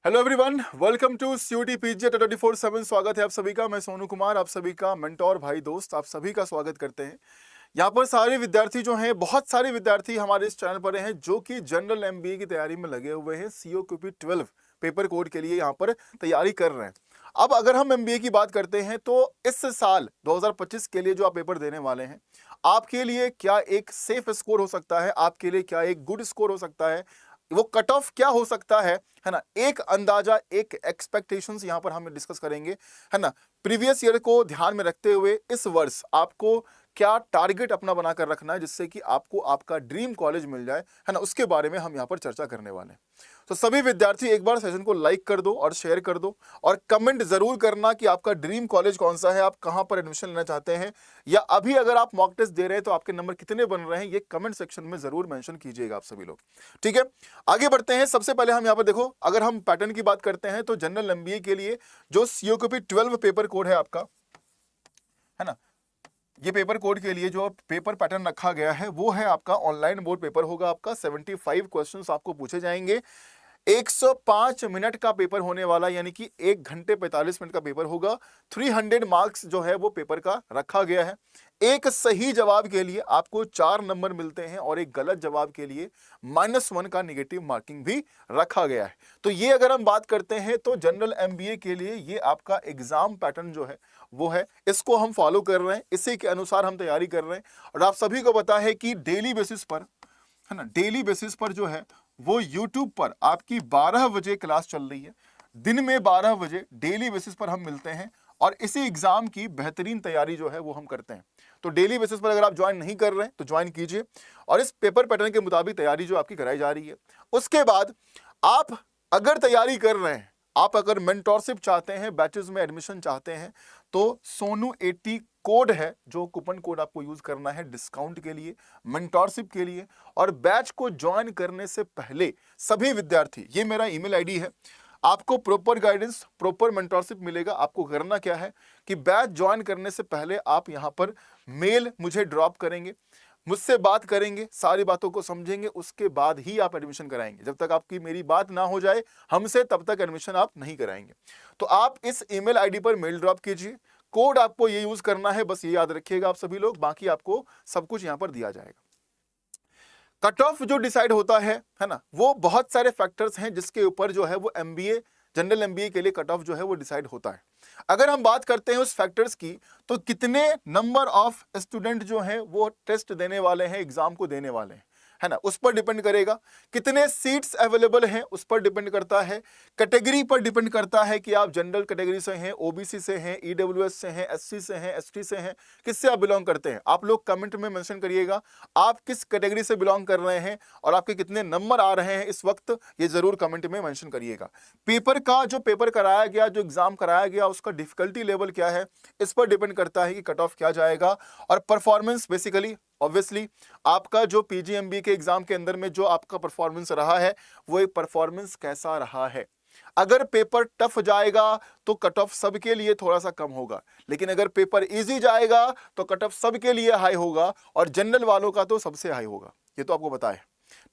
Hello everyone, welcome to CUET PG 24/7। स्वागत है आप सभी का। मैं सोनू कुमार, आप सभी का मेंटोर भाई दोस्त, आप सभी का स्वागत करते हैं। यहाँ पर सारे विद्यार्थी जो हैं, बहुत सारे विद्यार्थी हमारे इस चैनल पर हैं जो कि जनरल एमबीए की तैयारी में लगे हुए हैं। सीओक्यूपी 12 पेपर कोड के लिए यहाँ पर तैयारी कर रहे हैं। अब अगर हम एमबीए की बात करते हैं तो इस साल 2025 के लिए जो आप पेपर देने वाले हैं, आपके लिए क्या एक सेफ स्कोर हो सकता है, आपके लिए क्या एक गुड स्कोर हो सकता है, वो कट ऑफ क्या हो सकता है ना, एक अंदाजा, एक एक्सपेक्टेशंस यहां पर हम डिस्कस करेंगे, है ना। प्रीवियस ईयर को ध्यान में रखते हुए इस वर्ष आपको क्या टारगेट अपना बनाकर रखना है जिससे कि आपको आपका ड्रीम कॉलेज मिल जाए, है ना, उसके बारे में हम यहां पर चर्चा करने वाले हैं। तो सभी विद्यार्थी एक बार सेशन को लाइक कर दो और शेयर कर दो, और कमेंट जरूर करना कि आपका ड्रीम कॉलेज कौन सा है, आप कहां पर एडमिशन लेना चाहते हैं, या अभी अगर आप मॉक टेस्ट दे रहे हैं तो आपके नंबर कितने बन रहे हैं, ये कमेंट सेक्शन में जरूर मेंशन कीजिएगा आप सभी लोग। ठीक है, आगे बढ़ते हैं। सबसे पहले हम यहाँ पर देखो, अगर हम पैटर्न की बात करते हैं तो जनरल एमबीए के लिए जो सीओक्यूपी 12 पेपर कोड है आपका, है ना, ये पेपर कोड के लिए जो पेपर पैटर्न रखा गया है वो है आपका ऑनलाइन बोर्ड पेपर होगा। आपका 75 क्वेश्चंस आपको पूछे जाएंगे। 105 मिनट का पेपर होने वाला, यानी कि 1 घंटे 45 मिनट का पेपर होगा। 300 मार्क्स जो है वो पेपर का रखा गया है। एक सही जवाब के लिए आपको 4 नंबर मिलते हैं और एक गलत जवाब के लिए -1 का नेगेटिव मार्किंग भी रखा गया है। तो ये अगर हम बात करते हैं तो जनरल एमबीए के लिए ये आपका एग्जाम पैटर्न जो है वो है, इसको हम फॉलो कर रहे हैं, इसी के अनुसार हम तैयारी कर रहे हैं। और आप सभी को पता है कि डेली बेसिस पर, है ना, डेली बेसिस पर जो है वो YouTube पर आपकी 12 बजे क्लास चल रही है। दिन में 12 बजे डेली बेसिस पर हम मिलते हैं और इसी एग्जाम की बेहतरीन तैयारी जो है वो हम करते हैं। तो डेली बेसिस पर अगर आप ज्वाइन नहीं कर रहे हैं तो ज्वाइन कीजिए और इस पेपर पैटर्न के मुताबिक तैयारी जो आपकी कराई जा रही है। उसके बाद आप अगर तैयारी कर रहे हैं, आप अगर मेंटोरशिप चाहते हैं, बैचेस में एडमिशन चाहते हैं, तो सोनू 80 कोड है जो कूपन कोड आपको यूज करना है डिस्काउंट के लिए, मेंटोरशिप के लिए। और बैच को ज्वाइन करने से पहले सभी विद्यार्थी, ये मेरा ईमेल आईडी है, आपको प्रॉपर गाइडेंस, प्रॉपर मेंटोरशिप मिलेगा। आपको करना क्या है कि बैच ज्वाइन करने से पहले आप यहां पर मेल मुझे ड्रॉप करेंगे, मुझसे बात करेंगे, सारी बातों को समझेंगे, उसके बाद ही आप एडमिशन कराएंगे। जब तक आपकी मेरी बात ना हो जाए हमसे, तब तक एडमिशन आप नहीं कराएंगे। तो आप इस ईमेल आईडी पर मेल ड्रॉप कीजिए, कोड आपको ये यूज करना है, बस ये याद रखिएगा आप सभी लोग, बाकी आपको सब कुछ यहां पर दिया जाएगा। कट ऑफ जो डिसाइड होता है ना, वो बहुत सारे फैक्टर्स हैं जिसके ऊपर जो है वो एमबीए, जनरल एमबीए के लिए कट ऑफ जो है वो डिसाइड होता है। अगर हम बात करते हैं उस फैक्टर्स की, तो कितने नंबर ऑफ स्टूडेंट जो हैं वो टेस्ट देने वाले हैं, एग्जाम को देने वाले हैं, है ना, उस पर डिपेंड करेगा। कितने सीट्स अवेलेबल हैं उस पर डिपेंड करता है। कैटेगरी पर डिपेंड करता है कि आप जनरल कैटेगरी से हैं, ओबीसी से हैं, ईडब्ल्यूएस से हैं, एससी से हैं, एसटी से हैं, किससे आप बिलोंग करते हैं। आप लोग कमेंट में मेंशन करिएगा आप किस कैटेगरी से बिलोंग कर रहे हैं और आपके कितने नंबर आ रहे हैं इस वक्त, ये जरूर कमेंट में मेंशन करिएगा। पेपर का जो पेपर कराया गया, जो एग्जाम कराया गया, उसका डिफिकल्टी लेवल क्या है, इस पर डिपेंड करता है कि कट ऑफ क्या जाएगा। और परफॉर्मेंस बेसिकली, ऑब्वियसली, आपका जो पीजीएमबी के एग्जाम के अंदर में जो आपका परफॉर्मेंस रहा है वो एक परफॉर्मेंस कैसा रहा है। अगर पेपर टफ जाएगा तो कट ऑफ सबके लिए थोड़ा सा कम होगा, लेकिन अगर पेपर इजी जाएगा तो कट ऑफ सबके लिए हाई होगा और जनरल वालों का तो सबसे हाई होगा, ये तो आपको पता है।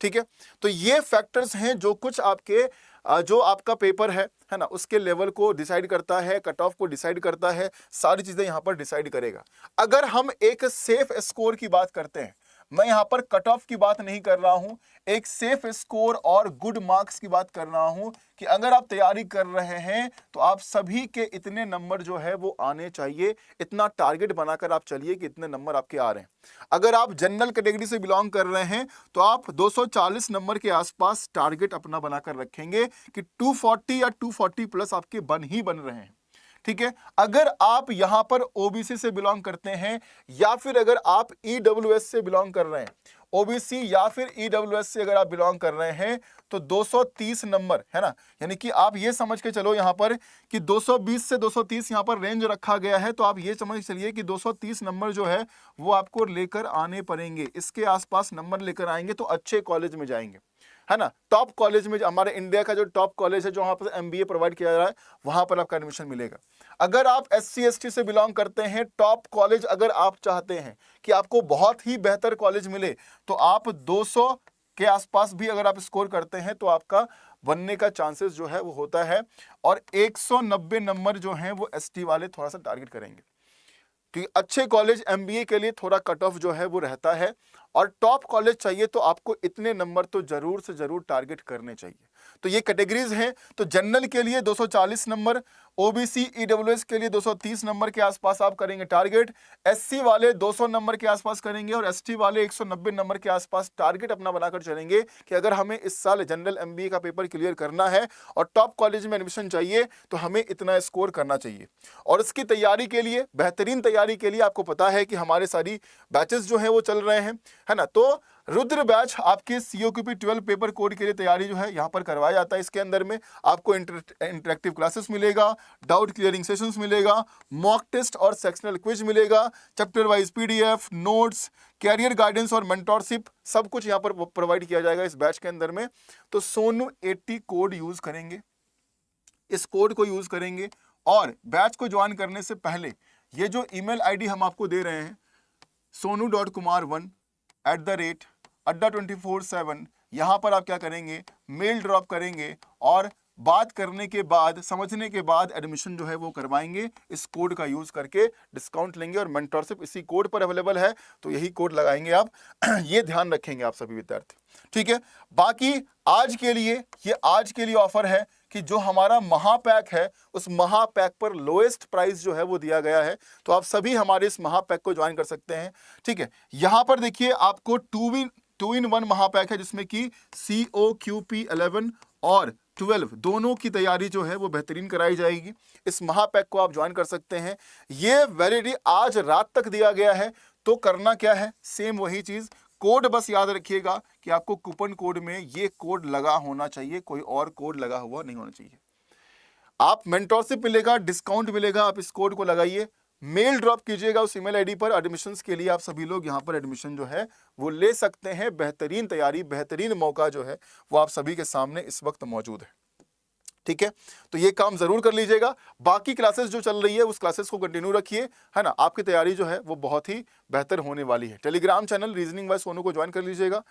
ठीक है, तो ये फैक्टर्स हैं जो कुछ आपके जो आपका पेपर है ना, उसके लेवल को डिसाइड करता है, कट ऑफ को डिसाइड करता है, सारी चीजें यहां पर डिसाइड करेगा। अगर हम एक सेफ स्कोर की बात करते हैं, मैं यहां पर कट ऑफ की बात नहीं कर रहा हूं, एक सेफ स्कोर और गुड मार्क्स की बात कर रहा हूं कि अगर आप तैयारी कर रहे हैं तो आप सभी के इतने नंबर जो है वो आने चाहिए, इतना टारगेट बनाकर आप चलिए कि इतने नंबर आपके आ रहे हैं। अगर आप जनरल कैटेगरी से बिलोंग कर रहे हैं तो आप 240 नंबर के आसपास टारगेट अपना बनाकर रखेंगे कि 240 या 240 प्लस आपके बन ही बन रहे हैं। ठीक है, अगर आप यहां पर ओबीसी से बिलोंग करते हैं या फिर अगर आप ईडब्ल्यूएस से बिलोंग कर रहे हैं, ओबीसी या फिर ईडब्ल्यूएस से अगर आप बिलोंग कर रहे हैं तो 230 नंबर, है ना, यानी कि आप ये समझ के चलो यहां पर कि 220 से 230 यहां पर रेंज रखा गया है, तो आप ये समझ चलिए कि 230 नंबर जो है वो आपको लेकर आने पड़ेंगे। इसके आसपास नंबर लेकर आएंगे तो अच्छे कॉलेज में जाएंगे, है ना, टॉप कॉलेज में। हमारे इंडिया का जो टॉप कॉलेज है, जो वहां पर एमबीए प्रोवाइड किया जा रहा है, वहां पर आपका एडमिशन मिलेगा। अगर आप एससी एसटी से बिलोंग करते हैं, टॉप कॉलेज अगर आप चाहते हैं कि आपको बहुत ही बेहतर कॉलेज मिले, तो आप के आसपास भी अगर आप स्कोर करते हैं तो आपका बनने का चांसेस जो है वो होता है। और 190 नंबर जो हैं वो एसटी वाले थोड़ा सा टारगेट करेंगे, क्योंकि अच्छे कॉलेज एमबीए के लिए थोड़ा कट ऑफ जो है वो रहता है, और टॉप कॉलेज चाहिए तो आपको इतने नंबर तो जरूर से जरूर टारगेट करने चाहिए। तो ये कैटेगरीज हैं। तो जनरल के लिए 240 नंबर, ओबीसी ईडब्ल्यूएस के लिए 230 नंबर के आसपास आप करेंगे टारगेट, एससी वाले 200 नंबर के आसपास करेंगे, और एसटी वाले 190 नंबर के आसपास टारगेट अपना बनाकर चलेंगे कि अगर हमें इस साल जनरल एमबीए का पेपर क्लियर करना है और टॉप कॉलेज में एडमिशन चाहिए तो हमें इतना स्कोर करना चाहिए। और इसकी तैयारी के लिए, बेहतरीन तैयारी के लिए, आपको पता है कि हमारे सारी बैचेस जो है वो चल रहे हैं, है ना। तो रुद्र बैच आपके सीओक्यूपी 12 पेपर कोड के लिए तैयारी जो है यहाँ पर करवाया जाता है। इसके अंदर में आपको इंटरेक्टिव क्लासेस मिलेगा, डाउट क्लियरिंग सेशंस मिलेगा, मॉक टेस्ट और सेक्शनल क्विज मिलेगा, chapter wise PDF, notes, career guidance और मेंटोरशिप, सब कुछ यहाँ पर प्रोवाइड किया जाएगा इस बैच के अंदर में। तो सोनू 80 कोड यूज करेंगे, इस कोड को यूज करेंगे, और बैच को ज्वाइन करने से पहले ये जो ईमेल आईडी हम आपको दे रहे हैं sonu.kumar1@adda247, यहाँ पर आप क्या करेंगे, मेल ड्रॉप करेंगे, और बात करने के बाद, समझने के बाद एडमिशन जो है वो करवाएंगे। इस कोड का यूज करके डिस्काउंट लेंगे, और मेंटरशिप इसी कोड पर अवेलेबल है, तो यही कोड लगाएंगे आप। ये ध्यान रखेंगे आप सभी विद्यार्थी, ठीक है। बाकी आज के लिए ऑफर है कि जो हमारा महापैक है, उस महापैक पर लोएस्ट प्राइस जो है वो दिया गया है, तो आप सभी हमारे इस महापैक को ज्वाइन कर सकते हैं, ठीक है। यहां पर देखिए आपको 2-in-1 महापैक है, जिसमें कि COQP 11 और 12 दोनों की तैयारी जो है वो बेहतरीन कराई जाएगी। इस महापैक को आप ज्वाइन कर सकते हैं। ये वैलिडिटी आज रात तक दिया गया है। तो करना क्या है, सेम वही चीज, कोड बस याद रखिएगा कि आपको कूपन कोड में ये कोड लगा होना चाहिए, कोई और कोड लगा हुआ नहीं होना चाहिए। आप मेंटरशिप मिलेगा, डिस्काउंट मिलेगा, आप इस कोड को लगाइए, मेल ड्रॉप कीजिएगा उस ईमेल आईडी पर। एडमिशंस के लिए आप सभी लोग यहाँ पर एडमिशन जो है वो ले सकते हैं। बेहतरीन तैयारी, बेहतरीन मौका जो है वो आप सभी के सामने इस वक्त मौजूद है, ठीक है। तो ये काम जरूर कर लीजिएगा। बाकी क्लासेस जो चल रही है उस क्लासेस को कंटिन्यू रखिए, है ना। आपकी तैयारी जो है वो बहुत ही बेहतर होने वाली है। Telegram channel reasoning bye Sonu को ज्वाइन कर लीजिएगा,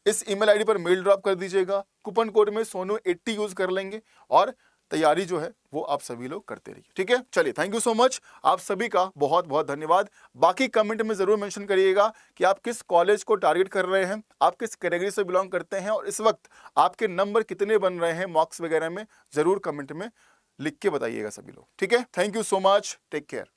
इस ईमेल आईडी पर मेल ड्रॉप कर दीजिएगा, कूपन कोड में सोनू 80 यूज कर लेंगे, और तैयारी जो है वो आप सभी लोग करते रहिए, ठीक है। चलिए, थैंक यू सो मच, आप सभी का बहुत बहुत धन्यवाद। बाकी कमेंट में जरूर मेंशन करिएगा कि आप किस कॉलेज को टारगेट कर रहे हैं, आप किस कैटेगरी से बिलोंग करते हैं, और इस वक्त आपके नंबर कितने बन रहे हैं मॉक्स वगैरह में, जरूर कमेंट में लिख के बताइएगा सभी लोग, ठीक है। Thank you so much, take care.